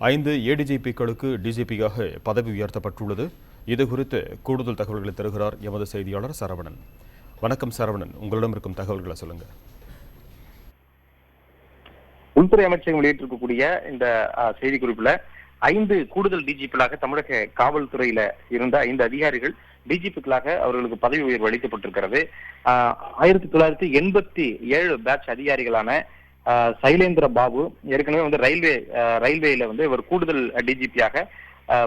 5 ஏடிஜிபிக்களுக்கு டிஜிபியாக பதவி உயர்த்தப்பட்டுள்ளது. இதுகுறித்து கூடுதல் தகவல்களை தருகிறார் எமது செய்தியாளர் சரவணன். வணக்கம் சரவணன், உங்களிடம் இருக்கும் தகவல்களை சொல்லுங்க. உள்துறை அமைச்சகம் வெளியிட்டிருக்கக்கூடிய இந்த செய்திக்குறிப்புல 5 கூடுதல் டிஜிபிகளாக தமிழக காவல்துறையில இருந்த 5 அதிகாரிகள் டிஜிபிக்களாக அவர்களுக்கு பதவி உயர்வு அளிக்கப்பட்டிருக்கிறது. 1987 பேட்ச் அதிகாரிகளான சைலேந்திர பாபு ஏற்கனவே ரயில்வேல இவர் கூடுதல் டிஜிபியாக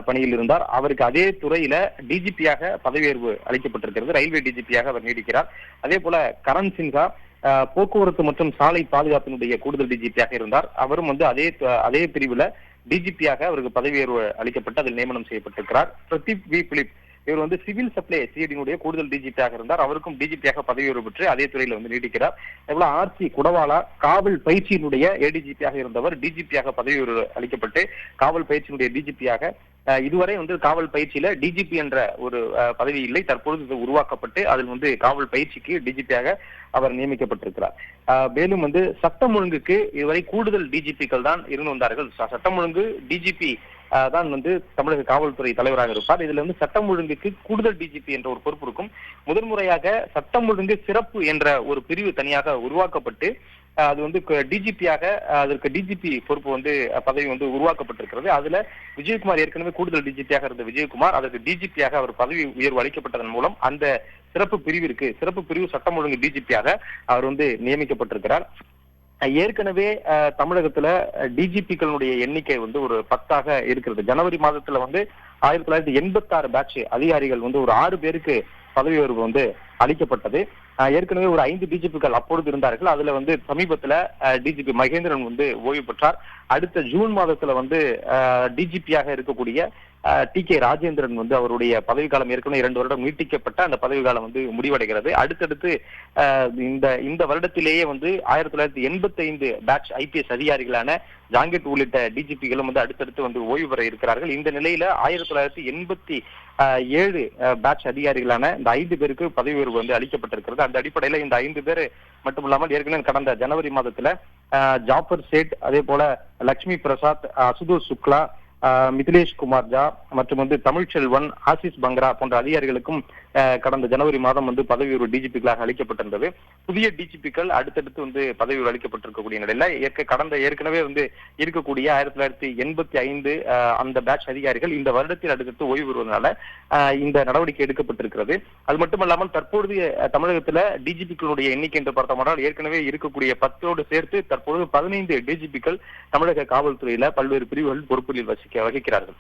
பணியில் இருந்தார். அவருக்கு அதே துறையில டிஜிபியாக பதவி உயர்வு அளிக்கப்பட்டிருக்கிறது. ரயில்வே டிஜிபியாக அவர் நீடிக்கிறார். அதே போல கரண் சின்ஹா போக்குவரத்து மற்றும் சாலை பாதுகாப்பினுடைய கூடுதல் டிஜிபியாக இருந்தார். அவரும் அதே பிரிவுல டிஜிபியாக அவருக்கு பதவி உயர்வு அளிக்கப்பட்டு அதில் நியமனம் செய்யப்பட்டிருக்கிறார். பிரதீப் வி பிலிப் இவர் சிவில் சப்ளை சிஐடியினுடைய கூடுதல் டிஜிபியாக இருந்தார். அவருக்கும் டிஜிபியாக பதவி உயர்வு பெற்று அதே துறையில நீடிக்கிறார். அதேபோல ஆர்சி குடவாலா காவல் பயிற்சியினுடைய ஏடிஜிபியாக இருந்தவர் டிஜிபியாக பதவி உயர்வு அளிக்கப்பட்டு காவல் பயிற்சியினுடைய டிஜிபியாக இதுவரை காவல் பயிற்சியில டிஜிபி என்ற ஒரு பதவி இல்லை. தற்பொழுது இது உருவாக்கப்பட்டு அதில் காவல் பயிற்சிக்கு டிஜிபியாக அவர் நியமிக்கப்பட்டிருக்கிறார். மேலும் சட்டம் ஒழுங்குக்கு இதுவரை கூடுதல் டிஜிபிக்கள் தான் இருந்து வந்தார்கள். சட்டம் ஒழுங்கு டிஜிபி தான் தமிழக காவல்துறை தலைவராக இருப்பார். இதுல சட்டம் ஒழுங்குக்கு கூடுதல் டிஜிபி என்ற ஒரு பொறுப்பு இருக்கும். முதன்முறையாக சட்டம் ஒழுங்கு சிறப்பு என்ற ஒரு பிரிவு தனியாக உருவாக்கப்பட்டு அது டிஜிபியாக அதற்கு டிஜிபி பொறுப்பு பதவி உருவாக்கப்பட்டிருக்கிறது. அதுல விஜயகுமார் ஏற்கனவே கூடுதல் டிஜிபியாக இருந்த விஜயகுமார் அதற்கு டிஜிபியாக அவர் பதவி உயர்வு அளிக்கப்பட்டதன் மூலம் அந்த சிறப்பு பிரிவு சட்டம் ஒழுங்கு டிஜிபியாக அவர் நியமிக்கப்பட்டிருக்கிறார். ஏற்கனவே தமிழகத்துல டிஜிபிக்களுடைய எண்ணிக்கை ஒரு 10 இருக்கிறது. ஜனவரி மாதத்துல 1986 பேட்ச் அதிகாரிகள் ஒரு 6 பேருக்கு பதவி உயர்வு அளிக்கப்பட்டது. ஏற்கனவே ஒரு 5 டிஜிபிக்கள் அப்பொழுது இருந்தார்கள். அதுல சமீபத்துல டிஜிபி மகேந்திரன் ஓய்வு பெற்றார். அடுத்த ஜூன் மாதத்துல டிஜிபியாக இருக்கக்கூடிய டி.கே. ராஜேந்திரன் அவருடைய பதவிக்காலம் ஏற்கனவே 2 வருடம் நீட்டிக்கப்பட்ட அந்த பதவிக்காலம் முடிவடைகிறது. அடுத்தடுத்து இந்த வருடத்திலேயே 1985 பேட்ச் ஐபிஎஸ் அதிகாரிகளான ஜாங்கெட் உள்ளிட்ட டிஜிபிகளும் அடுத்தடுத்து ஓய்வு பெற இருக்கிறார்கள். இந்த நிலையில 1987 பேட்ச் அதிகாரிகளான இந்த 5 பேருக்கு பதவி உயர்வு அளிக்கப்பட்டிருக்கிறது. அந்த அடிப்படையில இந்த 5 பேர் மட்டுமில்லாமல் ஏற்கனவே கடந்த ஜனவரி மாதத்துல ஜாஃபர் சேட், அதே போல லட்சுமி பிரசாத், அசுதோஷ் சுக்லா, மிதிலேஷ் குமார் ஜா மற்றும் தமிழ்ச்செல்வன், ஆசிஸ் பங்கரா போன்ற அதிகாரிகளுக்கும் கடந்த ஜனவரி மாதம் பதவி உயர்வு டிஜிபிகளாக அளிக்கப்பட்டிருந்தது. புதிய டிஜிபிக்கள் அடுத்தடுத்து பதவி உயர்வு அளிக்கப்பட்டிருக்கக்கூடிய நிலையில ஏற்கனவே இருக்கக்கூடிய 1985 அந்த பேட்ச் அதிகாரிகள் இந்த வருடத்தில் அடுத்தடுத்து ஓய்வு பெறுவதனால இந்த நடவடிக்கை எடுக்கப்பட்டிருக்கிறது. அது மட்டுமல்லாமல் தற்பொழுது தமிழகத்துல டிஜிபிக்களுடைய எண்ணிக்கை என்று பார்த்தோம்னால் ஏற்கனவே இருக்கக்கூடிய 10ஓடு சேர்த்து தற்பொழுது 15 டிஜிபிக்கள் தமிழக காவல்துறையில பல்வேறு பிரிவுகள் பொறுப்பில் வகிக்கிறார்கள்.